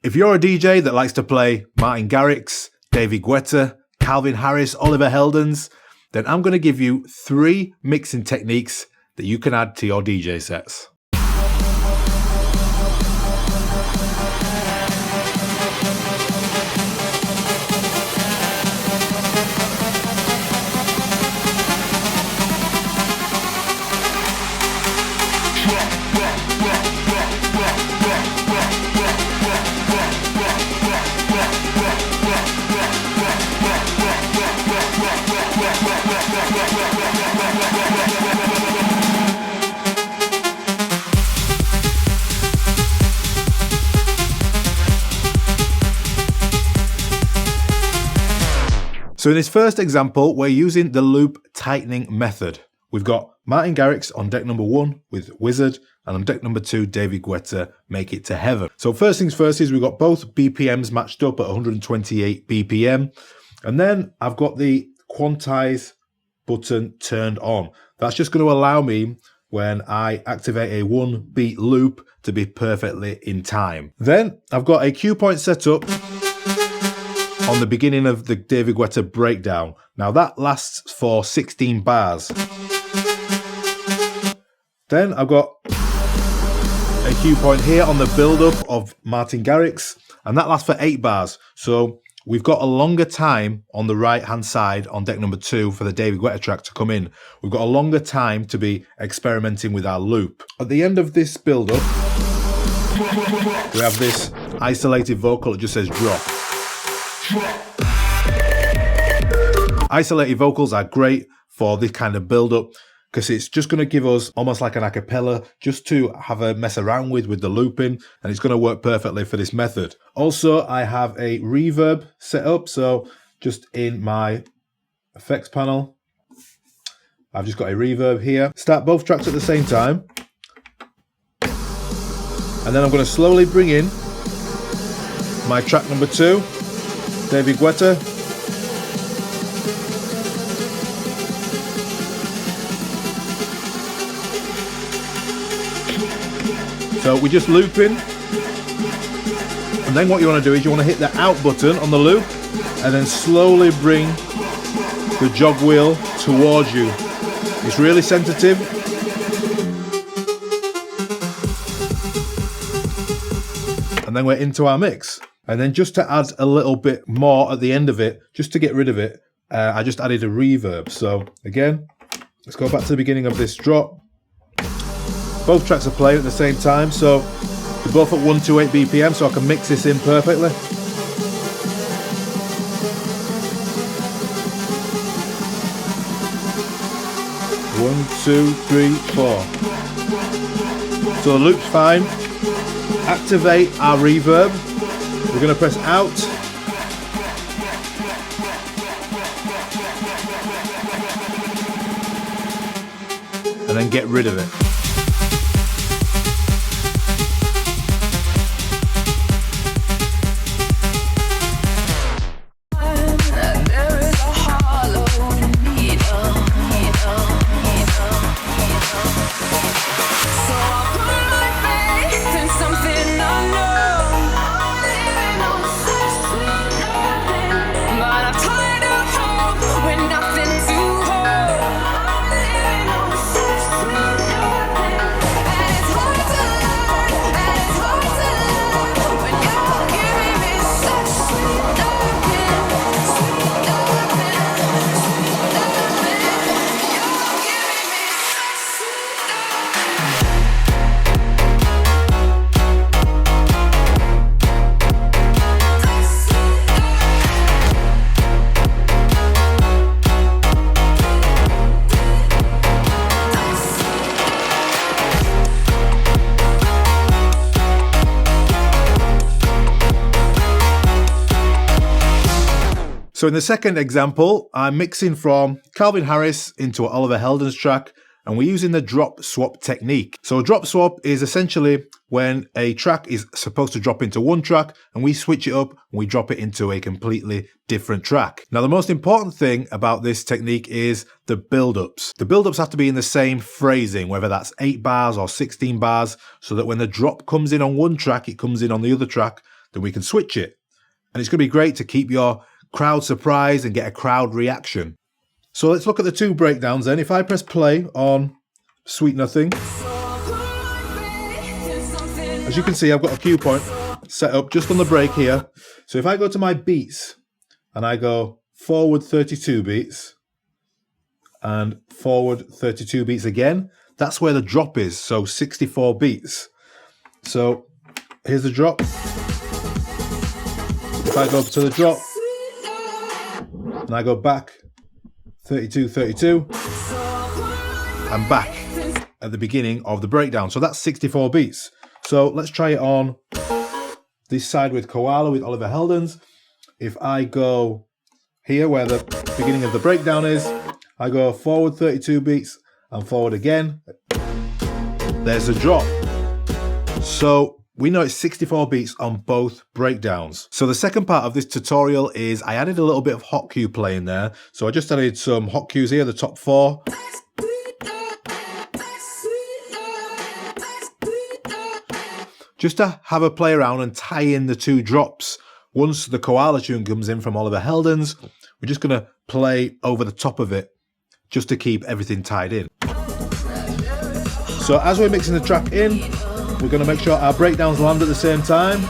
If you're a DJ that likes to play Martin Garrix, David Guetta, Calvin Harris, Oliver Heldens, then I'm going to give you 3 mixing techniques that you can add to your DJ sets. So in this first example, we're using the loop tightening method. We've got Martin Garrix on deck number 1 with Wizard, and on deck number 2, David Guetta, Make It to Heaven. So first things first is we've got both BPMs matched up at 128 BPM. And then I've got the quantize button turned on. That's just going to allow me, when I activate a 1 beat loop, to be perfectly in time. Then I've got a cue point set up on the beginning of the David Guetta breakdown. Now that lasts for 16 bars. Then I've got a cue point here on the build-up of Martin Garrix, and that lasts for 8 bars. So we've got a longer time on the right-hand side on deck number 2 for the David Guetta track to come in. We've got a longer time to be experimenting with our loop. At the end of this build-up, we have this isolated vocal that just says drop. Isolated vocals are great for this kind of build-up because it's just going to give us almost like an a cappella just to have a mess around with the looping, and it's going to work perfectly for this method. Also, I have a reverb set up, so just in my effects panel, I've just got a reverb here. Start both tracks at the same time, and then I'm going to slowly bring in my track number 2, David Guetta. So we're just looping, and then what you want to do is you want to hit the out button on the loop and then slowly bring the jog wheel towards you. It's really sensitive. And then we're into our mix. And then just to add a little bit more at the end of it, just to get rid of it, I just added a reverb. So again, let's go back to the beginning of this drop. Both tracks are playing at the same time, so they're both at 128 BPM, so I can mix this in perfectly. One, two, three, 4. So the loop's fine. Activate our reverb. We're going to press out. And then get rid of it. So in the second example, I'm mixing from Calvin Harris into an Oliver Heldens track, and we're using the drop swap technique. So a drop swap is essentially when a track is supposed to drop into one track and we switch it up and we drop it into a completely different track. Now the most important thing about this technique is the build-ups. The build-ups have to be in the same phrasing, whether that's 8 bars or 16 bars, so that when the drop comes in on one track, it comes in on the other track then we can switch it. And it's going to be great to keep your crowd surprised and get a crowd reaction. So let's look at the two breakdowns then. If I press play on Sweet Nothing, as you can see, I've got a cue point set up just on the break here. So if I go to my beats and I go forward 32 beats and forward 32 beats again, that's where the drop is. So 64 beats. So here's the drop. If I go up to the drop and I go back 32, 32, I'm back at the beginning of the breakdown. So that's 64 beats. So let's try it on this side with Koala with Oliver Heldens. If I go here where the beginning of the breakdown is, I go forward 32 beats and forward again. There's the drop. So we know it's 64 beats on both breakdowns. So the second part of this tutorial is I added a little bit of hot cue play in there. So I just added some hot cues here, the top 4. Just to have a play around and tie in the two drops. Once the Koala tune comes in from Oliver Heldens, we're just going to play over the top of it just to keep everything tied in. So as we're mixing the track in, we're going to make sure our breakdowns land at the same time.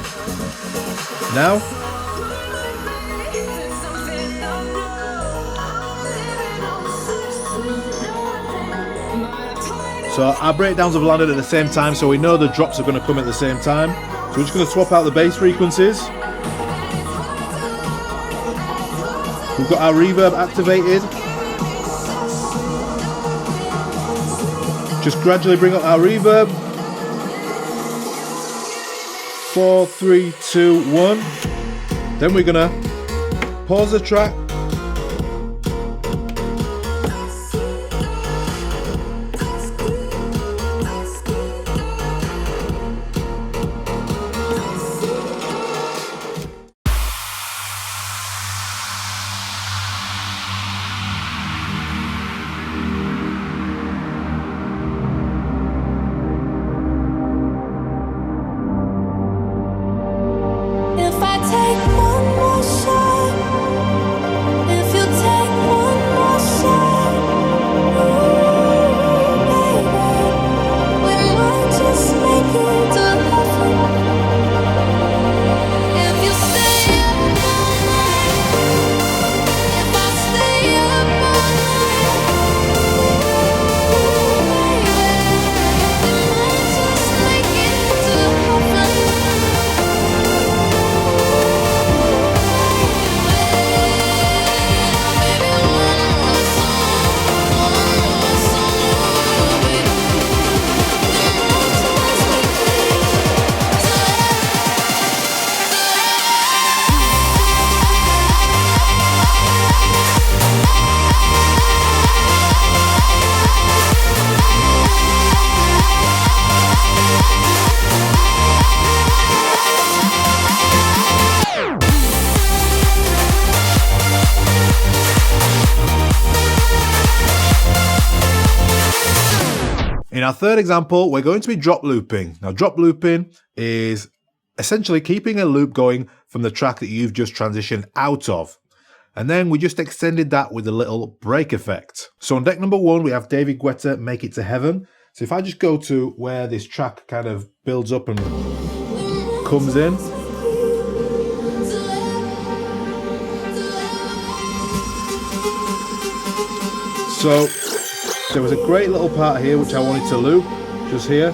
Now. So our breakdowns have landed at the same time, so we know the drops are going to come at the same time. So we're just going to swap out the bass frequencies. We've got our reverb activated. Just gradually bring up our reverb. 4, 3, 2, 1. Then we're gonna pause the track. In our third example, we're going to be drop looping. Now, drop looping is essentially keeping a loop going from the track that you've just transitioned out of. And then we just extended that with a little break effect. So on deck number 1, we have David Guetta, Make It to Heaven. So if I just go to where this track kind of builds up and comes in. So there was a great little part here which I wanted to loop, just here.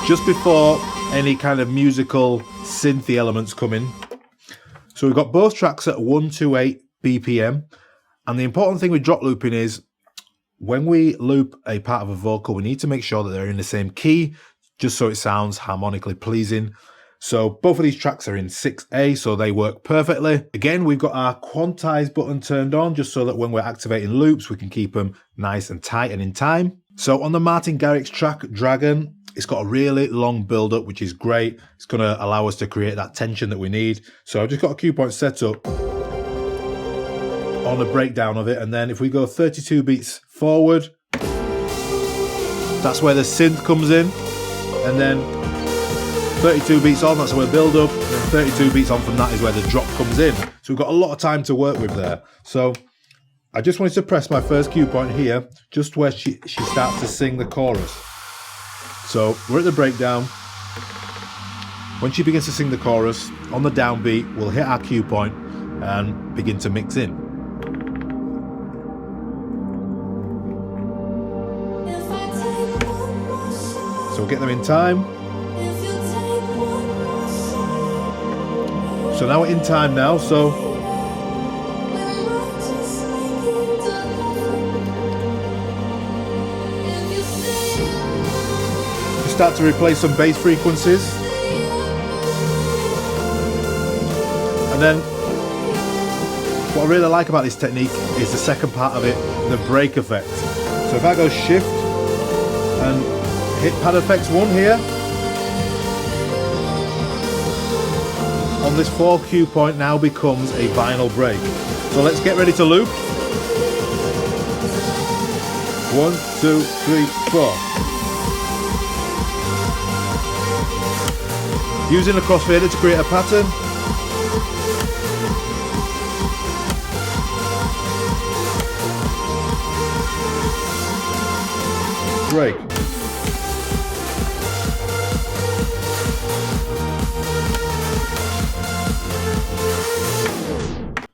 Just before any kind of musical synthy elements come in. So we've got both tracks at 128 BPM. And the important thing with drop looping is when we loop a part of a vocal, we need to make sure that they're in the same key, just so it sounds harmonically pleasing. So both of these tracks are in 6A, so they work perfectly. Again, we've got our quantize button turned on, just so that when we're activating loops, we can keep them nice and tight and in time. So on the Martin Garrix track, Dragon, it's got a really long build-up, which is great. It's going to allow us to create that tension that we need. So I've just got a cue point set up on the breakdown of it. And then if we go 32 beats forward, that's where the synth comes in. And then 32 beats on, that's where we build up, and then 32 beats on from that is where the drop comes in. So we've got a lot of time to work with there. So I just wanted to press my first cue point here, just where she starts to sing the chorus. So we're at the breakdown. When she begins to sing the chorus, on the downbeat, we'll hit our cue point and begin to mix in. So we'll get them in time. So now we're in time now, so we start to replace some bass frequencies. And then what I really like about this technique is the second part of it, the break effect. So if I go shift and hit pad effects 1 here, on this 4 cue point now becomes a vinyl break. So let's get ready to loop. 1, 2, 3, 4. Using a crossfader to create a pattern. Break.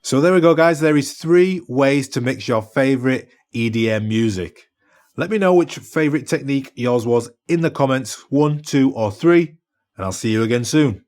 So there we go, guys. There is 3 ways to mix your favorite EDM music. Let me know which favorite technique yours was in the comments, 1, 2, or 3, and I'll see you again soon.